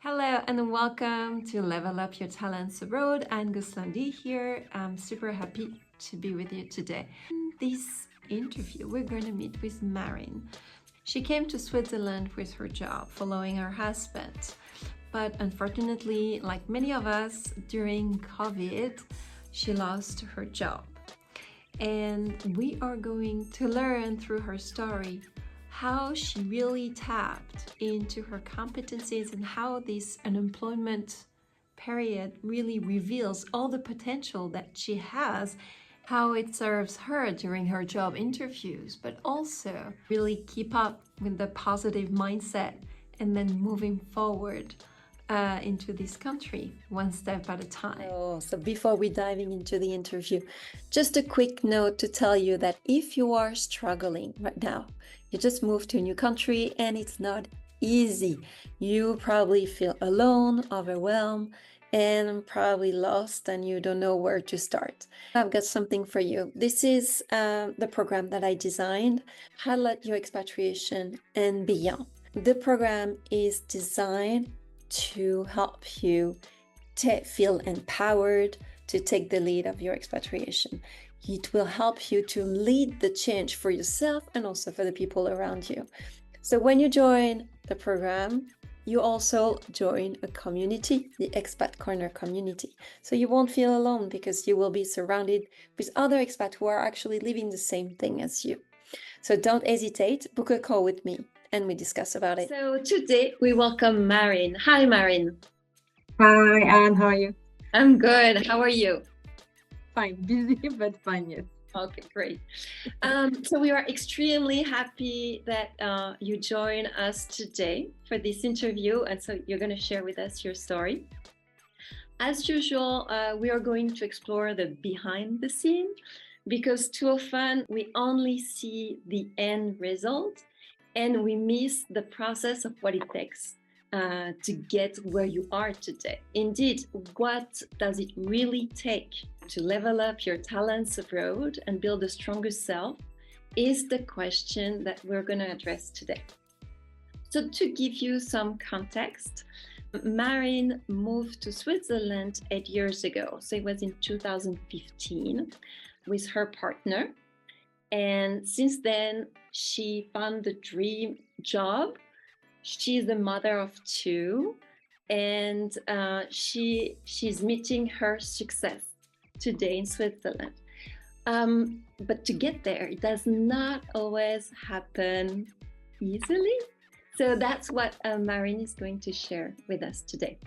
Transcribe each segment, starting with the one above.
Hello and welcome to Level Up Your Talents Abroad. I'm 𝗂'𝘃𝗲 here. I'm super happy to be with you today. In this interview, we're going to meet with 𝗲𝘃𝗃𝗃. She came to Switzerland with her job following her husband. But unfortunately, like many of us, during COVID, she lost her job. And we are going to learn through her story how she really tapped into her competencies and how this unemployment period really reveals all the potential that she has, how it serves her during her job interviews, but also really keep up with the positive mindset and then moving forward into this country one step at a time. So before we diving into the interview, just a quick note to tell you that if you are struggling right now, you just moved to a new country and it's not easy. You probably feel alone, overwhelmed, and probably lost and you don't know where to start. I've got something for you. This is the program that I designed, Highlight Your Expatriation and Beyond. The program is designed to help you feel empowered to take the lead of your expatriation. It will help you to lead the change for yourself and also for the people around you. So when you join the program, you also join a community, the Expat Corner community. So you won't feel alone because you will be surrounded with other expats who are actually living the same thing as you. So don't hesitate, book a call with me and we discuss about it. So today we welcome 𝗲𝘃𝗃𝗃𝗃. Hi, 𝗲𝘃𝗃𝗃𝗃. Hi, Anne, how are you? I'm good. How are you? Fine, busy, but fine, yes. Okay, great. So we are extremely happy that you join us today for this interview. And so you're going to share with us your story. As usual, we are going to explore the behind the scene because too often we only see the end result and we miss the process of what it takes to get where you are today. Indeed, what does it really take to level up your talents abroad and build a stronger self is the question that we're going to address today. So to give you some context, 𝗲𝘃𝗃𝗃 moved to Switzerland 8 years ago. So it was in 2015 with her partner. And since then, she found the dream job. She's a mother of 2, and she's meeting her success today in Switzerland. But to get there, it does not always happen easily. So that's what 𝗲𝘃𝗃𝗃 is going to share with us today.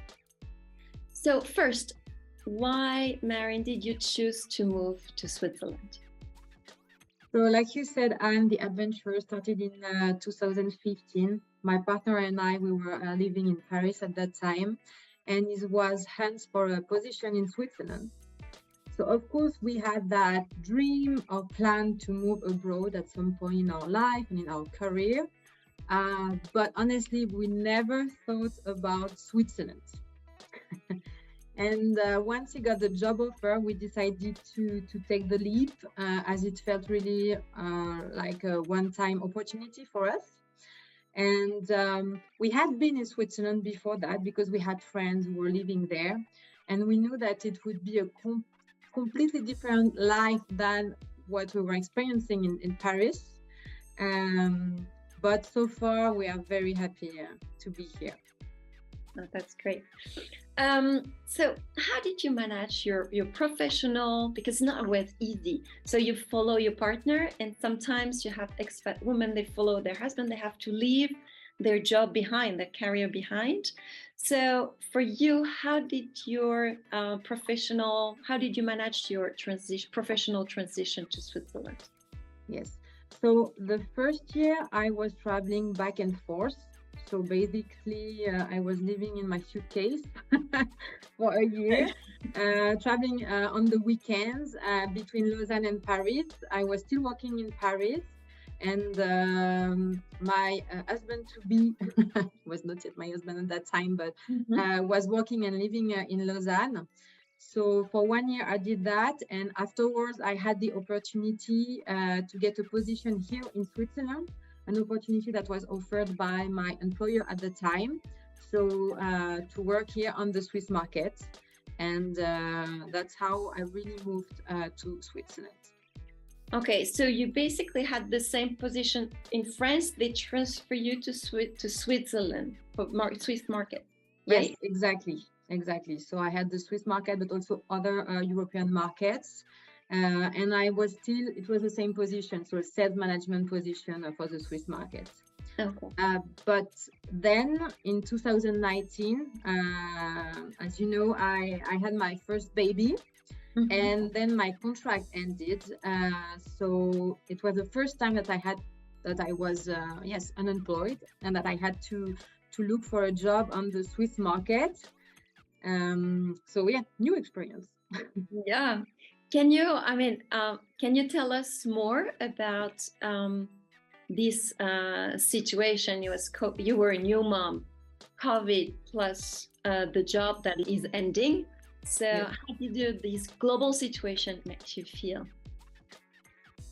So first, why, 𝗲𝘃𝗃𝗃, did you choose to move to Switzerland? So like you said, Anne, the adventure started in 2015. My partner and I, we were living in Paris at that time, and it was hence for a position in Switzerland. So of course, we had that dream or plan to move abroad at some point in our life and in our career. But honestly, we never thought about Switzerland. And once we got the job offer, we decided to take the leap as it felt really like a one-time opportunity for us. And we had been in Switzerland before that because we had friends who were living there. And we knew that it would be a completely different life than what we were experiencing in Paris. But so far, we are very happy to be here. Oh, that's great. So how did you manage your professional, because it's not always easy. So you follow your partner, and sometimes you have expat women, they follow their husband, they have to leave their job behind, their career behind. So for you, how did your how did you manage your professional transition to Switzerland? Yes. So the first year I was traveling back and forth. So basically, I was living in my suitcase for a year, traveling on the weekends between Lausanne and Paris. I was still working in Paris, and my husband-to-be was not yet my husband at that time, but was working and living in Lausanne. So for 1 year, I did that. And afterwards, I had the opportunity to get a position here in Switzerland, an opportunity that was offered by my employer at the time. so to work here on the Swiss market. And that's how I really moved to Switzerland. Okay, so you basically had the same position in France. They transfer you to Switzerland for Swiss market, right? Yes, exactly. So I had the Swiss market, but also other European markets. And it was the same position, so a sales management position for the Swiss market. Okay. But then in 2019, as you know, I had my first baby. Mm-hmm. And then my contract ended. So it was the first time that I was unemployed, and that I had to look for a job on the Swiss market. So yeah, new experience. Yeah. Can you tell us more about this situation? You were a new mom, COVID plus the job that is ending. So yeah. How did this global situation make you feel?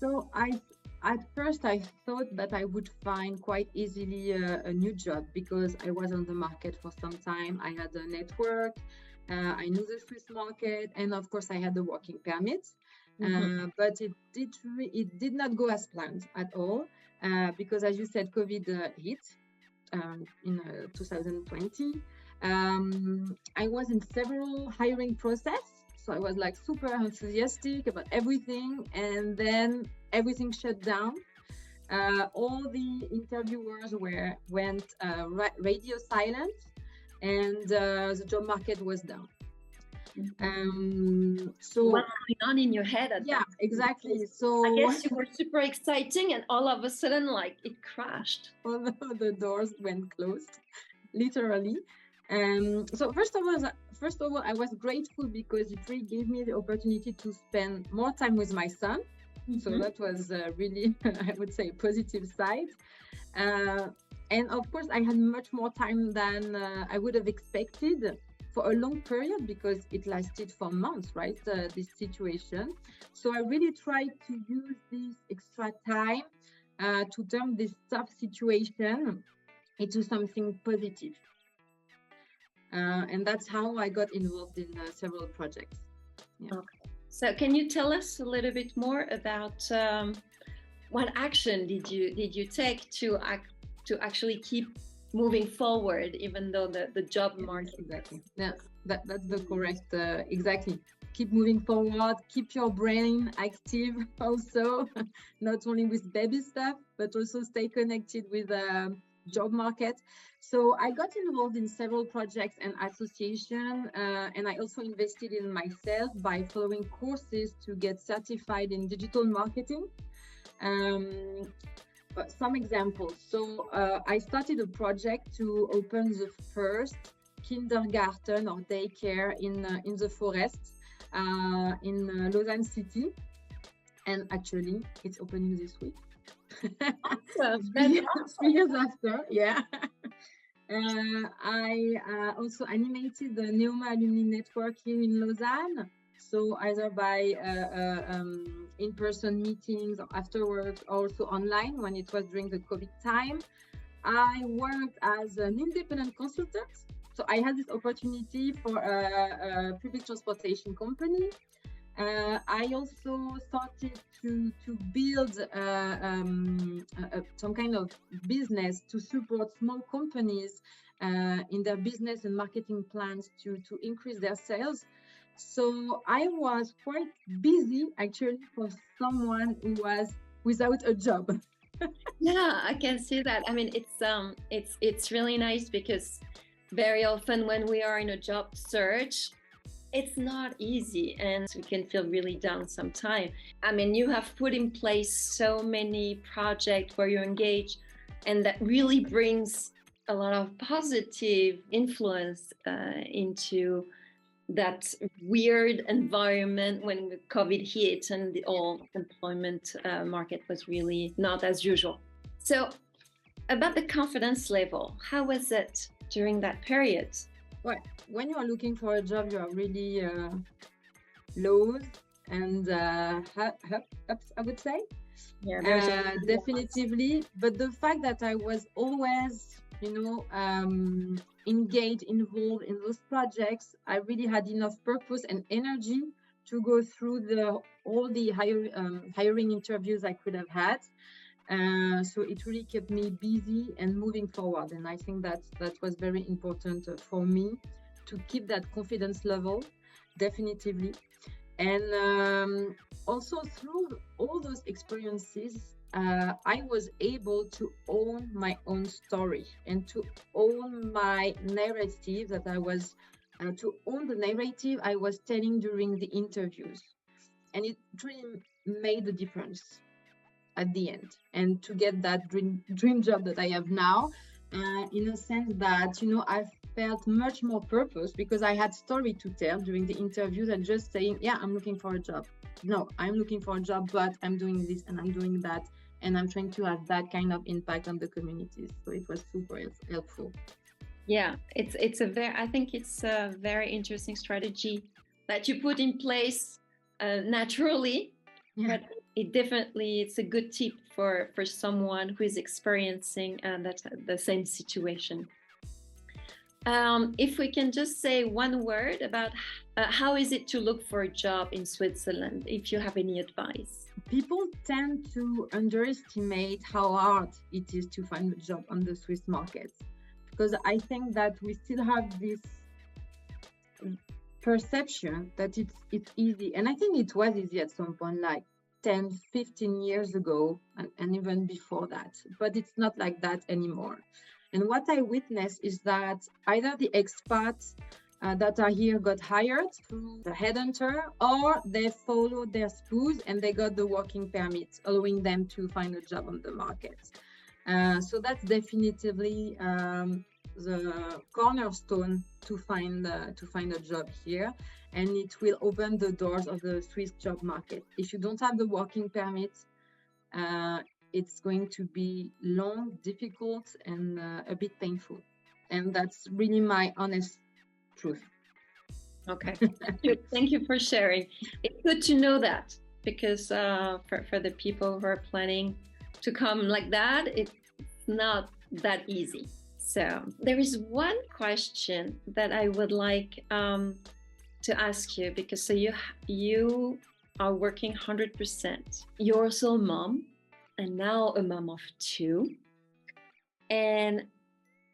So at first I thought that I would find quite easily a new job, because I was on the market for some time. I had a network, I knew the Swiss market, and of course I had the working permit. Mm-hmm. But it did not go as planned at all, because as you said, COVID hit in 2020. I was in several hiring process, so I was like super enthusiastic about everything, and then everything shut down. All the interviewers went radio silent, and the job market was down. So what's going on in your head at that? Exactly. So I guess you were super exciting, and all of a sudden, like, it crashed. All the doors went closed, literally. So first of all, I was grateful because it really gave me the opportunity to spend more time with my son. Mm-hmm. So that was really, I would say, a positive side. And of course, I had much more time than I would have expected for a long period, because it lasted for months, right? This situation. So I really tried to use this extra time to turn this tough situation into something positive. And that's how I got involved in several projects. Yeah. Okay. So can you tell us a little bit more about what action did you take to actually keep moving forward, even though the job market? Exactly. Yeah, that's the correct. Exactly. Keep moving forward. Keep your brain active. Also, not only with baby stuff, but also stay connected with job market. So I got involved in several projects and associations, and I also invested in myself by following courses to get certified in digital marketing. Some examples. So I started a project to open the first kindergarten or daycare in the forest in Lausanne city, and actually it's opening this week. Awesome. 3 years after, yeah. I also animated the 𝗂'𝘃𝗲 alumni network here in Lausanne. So either by in-person meetings or afterwards, also online when it was during the COVID time. I worked as an independent consultant. So I had this opportunity for a public transportation company. I also started to build some kind of business to support small companies in their business and marketing plans to increase their sales. So I was quite busy, actually, for someone who was without a job. Yeah, I can see that. I mean, it's really nice, because very often when we are in a job search, it's not easy, and we can feel really down sometimes. I mean, you have put in place so many projects where you're engaged, and that really brings a lot of positive influence into that weird environment when the COVID hit and the whole employment market was really not as usual. So about the confidence level, how was it during that period? Well, when you are looking for a job, you are really lows and ups, I would say. Yeah, definitively. But the fact that I was always engaged, involved in those projects, I really had enough purpose and energy to go through all the hiring interviews I could have had. So it really kept me busy and moving forward. And I think that was very important for me to keep that confidence level, definitively. And also through all those experiences, I was able to own my own story and to own my narrative to own the narrative I was telling during the interviews. And it really made a difference at the end. And to get that dream job that I have now, in a sense that, I felt much more purpose because I had story to tell during the interviews and just saying, yeah, I'm looking for a job. No, I'm looking for a job, but I'm doing this and I'm doing that. And I'm trying to have that kind of impact on the communities. So it was super helpful. Yeah, I think it's a very interesting strategy that you put in place naturally. Yeah. But it's a good tip for someone who is experiencing the same situation. If we can just say one word about how is it to look for a job in Switzerland, if you have any advice. People tend to underestimate how hard it is to find a job on the Swiss market, because I think that we still have this perception that it's easy. And I think it was easy at some point, like 10, 15 years ago, and even before that. But it's not like that anymore. And what I witnessed is that either the expats that are here got hired through the headhunter, or they followed their spouse and they got the working permit, allowing them to find a job on the market. So that's definitively the cornerstone to find a job here, and it will open the doors of the Swiss job market. If you don't have the working permit, it's going to be long, difficult, and a bit painful. And that's really my honest truth. Okay, thank you for sharing. It's good to know that, because for the people who are planning to come like that, it's not that easy. So there is one question that I would like to ask you, because so you are working 100%. You're also a mom, and now a mom of 2. And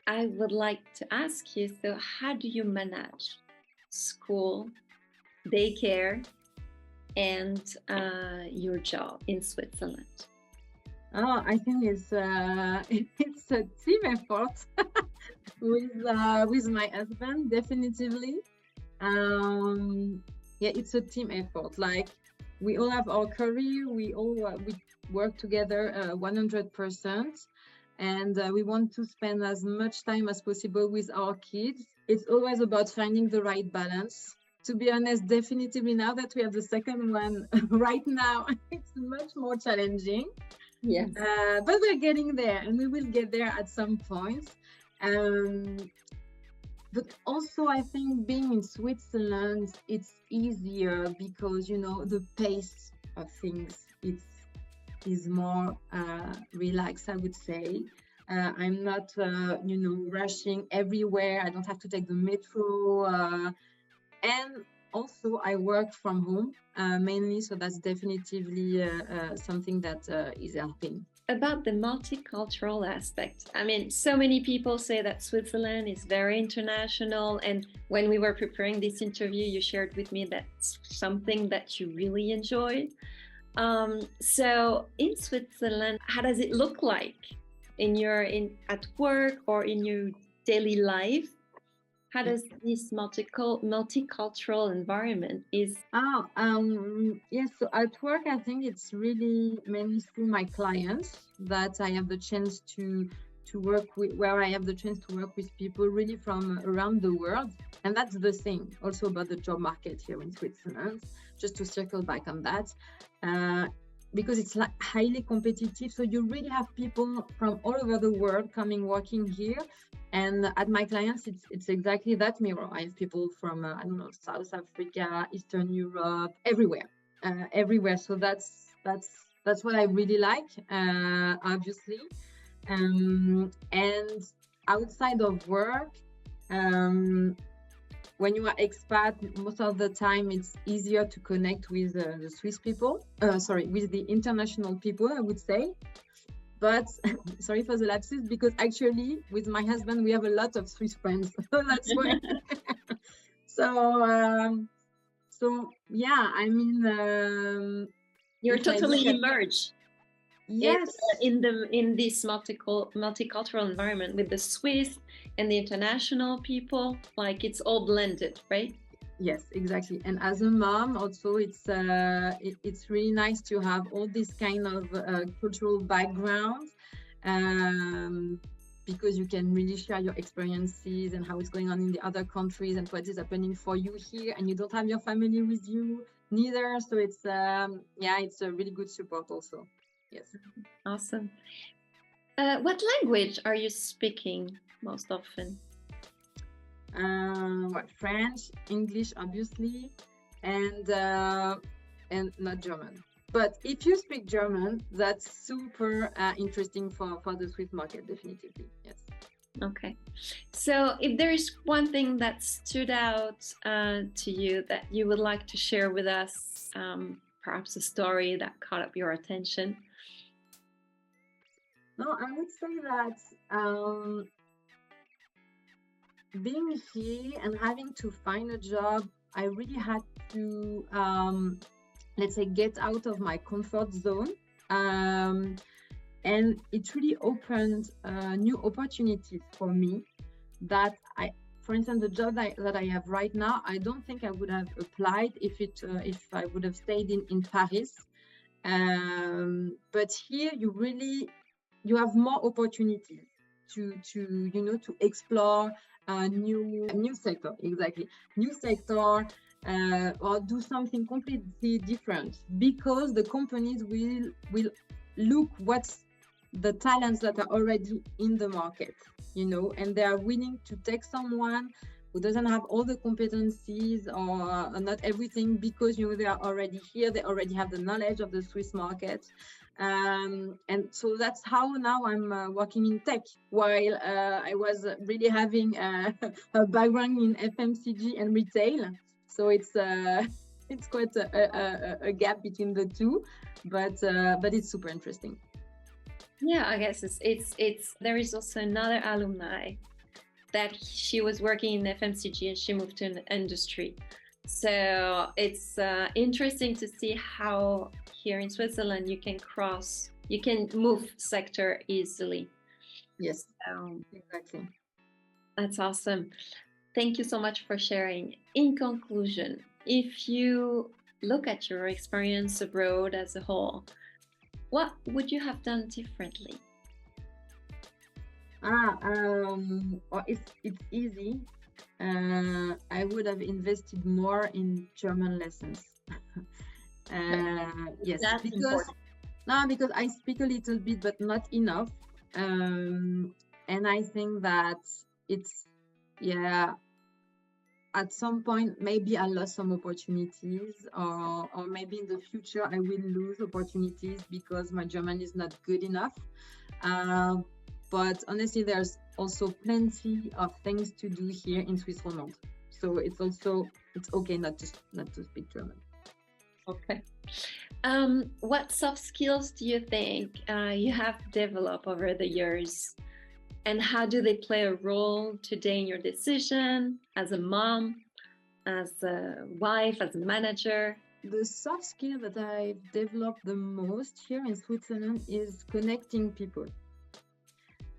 I would like to ask you, so how do you manage school, daycare, and your job in Switzerland? Oh, I think it's a team effort with my husband, definitively. Yeah, it's a team effort. Like, we all have our career, we work together 100%, and we want to spend as much time as possible with our kids. It's always about finding the right balance. To be honest, definitively now that we have the second one right now, it's much more challenging. Yes. But we're getting there, and we will get there at some point. But also, I think being in Switzerland, it's easier because, the pace of things is more relaxed, I would say. I'm not, rushing everywhere. I don't have to take the metro. And also, I work from home mainly, so that's definitively something that is helping. About the multicultural aspect, I mean, so many people say that Switzerland is very international, and when we were preparing this interview, you shared with me that's something that you really enjoyed. So in Switzerland, how does it look like at work or in your daily life? How does this multicultural environment is? Yes, so at work, I think it's really mainly through my clients that I have the chance to work with, where I have the chance to work with people really from around the world. And that's the thing also about the job market here in Switzerland, just to circle back on that, because it's like highly competitive. So you really have people from all over the world working here. And at my clients, it's exactly that mirror. I have people from, South Africa, Eastern Europe, everywhere. So that's what I really like, obviously. And outside of work, when you are expat, most of the time it's easier to connect with the Swiss people. With the international people, I would say. But sorry for the lapses, because actually with my husband we have a lot of Swiss friends. So that's why. So yeah, I mean, you're totally immersed. Yes, in this multicultural environment with the Swiss and the international people, like it's all blended, right? Yes, exactly. And as a mom, also, it's really nice to have all this kind of cultural background, because you can really share your experiences and how it's going on in the other countries and what is happening for you here, and you don't have your family with you neither. So it's it's a really good support also. Yes. Awesome. What language are you speaking most often? French, English, obviously, and not German. But if you speak German, that's super interesting for the Swiss market, definitely. Yes. Okay. So if there is one thing that stood out to you that you would like to share with us, perhaps a story that caught up your attention. No, I would say that being here and having to find a job, I really had to, let's say, get out of my comfort zone. And it really opened new opportunities for me that for instance, the job that I have right now, I don't think I would have applied if I would have stayed in Paris. But here you have more opportunities to explore new sector, or do something completely different, because the companies will look what's the talents that are already in the market, and they are willing to take someone who doesn't have all the competencies or not everything, because they are already here, they already have the knowledge of the Swiss market. And so that's how now I'm working in tech, while I was really having a background in FMCG and retail. So it's quite a gap between the two, but it's super interesting. Yeah, I guess it's there is also another alumni that she was working in FMCG and she moved to an industry. So it's interesting to see how here in Switzerland you can move sector easily. Yes, exactly. That's awesome. Thank you so much for sharing. In conclusion, if you look at your experience abroad as a whole, what would you have done differently? It's easy. I would have invested more in German lessons. Yes, because I speak a little bit, but not enough. And I think that at some point, maybe I lost some opportunities, or maybe in the future I will lose opportunities because my German is not good enough. But honestly, there's also plenty of things to do here in Switzerland. So it's okay not to speak German. Okay. What soft skills do you think you have developed over the years? And how do they play a role today in your decision as a mom, as a wife, as a manager? The soft skill that I've developed the most here in Switzerland is connecting people.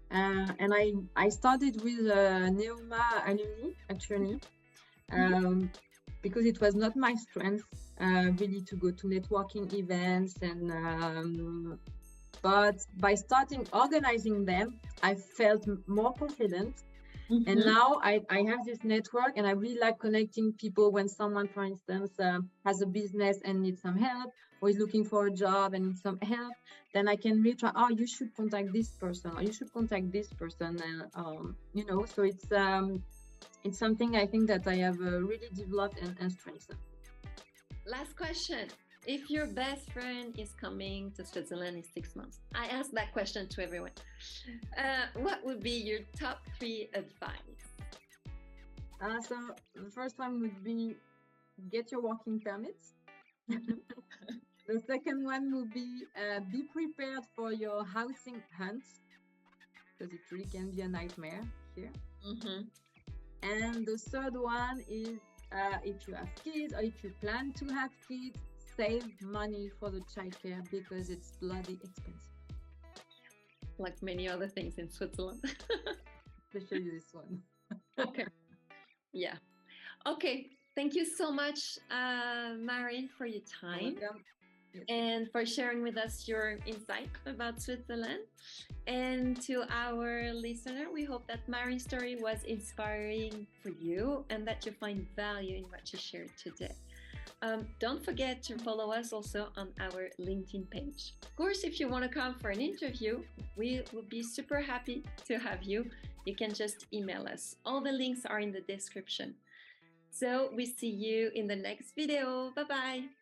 And I started with 𝗂'𝘃𝗲 alumni, actually, because it was not my strength really to go to networking events, but by starting organizing them, I felt more confident. Mm-hmm. And now I have this network, and I really like connecting people. When someone, for instance, has a business and needs some help, or is looking for a job and needs some help, then I can really try, you should contact this person, or you should contact this person. And, so it's something I think that I have really developed and strengthened. Last question. if your best friend is coming to Switzerland in 6 months, I ask that question to everyone. What would be your top 3 advice? So the first one would be get your working permits. The second one would be prepared for your housing hunts, because it really can be a nightmare here. And the third one is if you have kids or if you plan to have kids, save money for the childcare because it's bloody expensive. Like many other things in Switzerland. Especially this one. Okay. Yeah. Okay. Thank you so much, Marin, for your time. Yes. And for sharing with us your insight about Switzerland. And to our listener, we hope that Marin's story was inspiring for you and that you find value in what she shared today. Don't forget to follow us also on our LinkedIn page. Of course, if you want to come for an interview, we will be super happy to have you. You can just email us. All the links are in the description. So we see you in the next video. Bye-bye.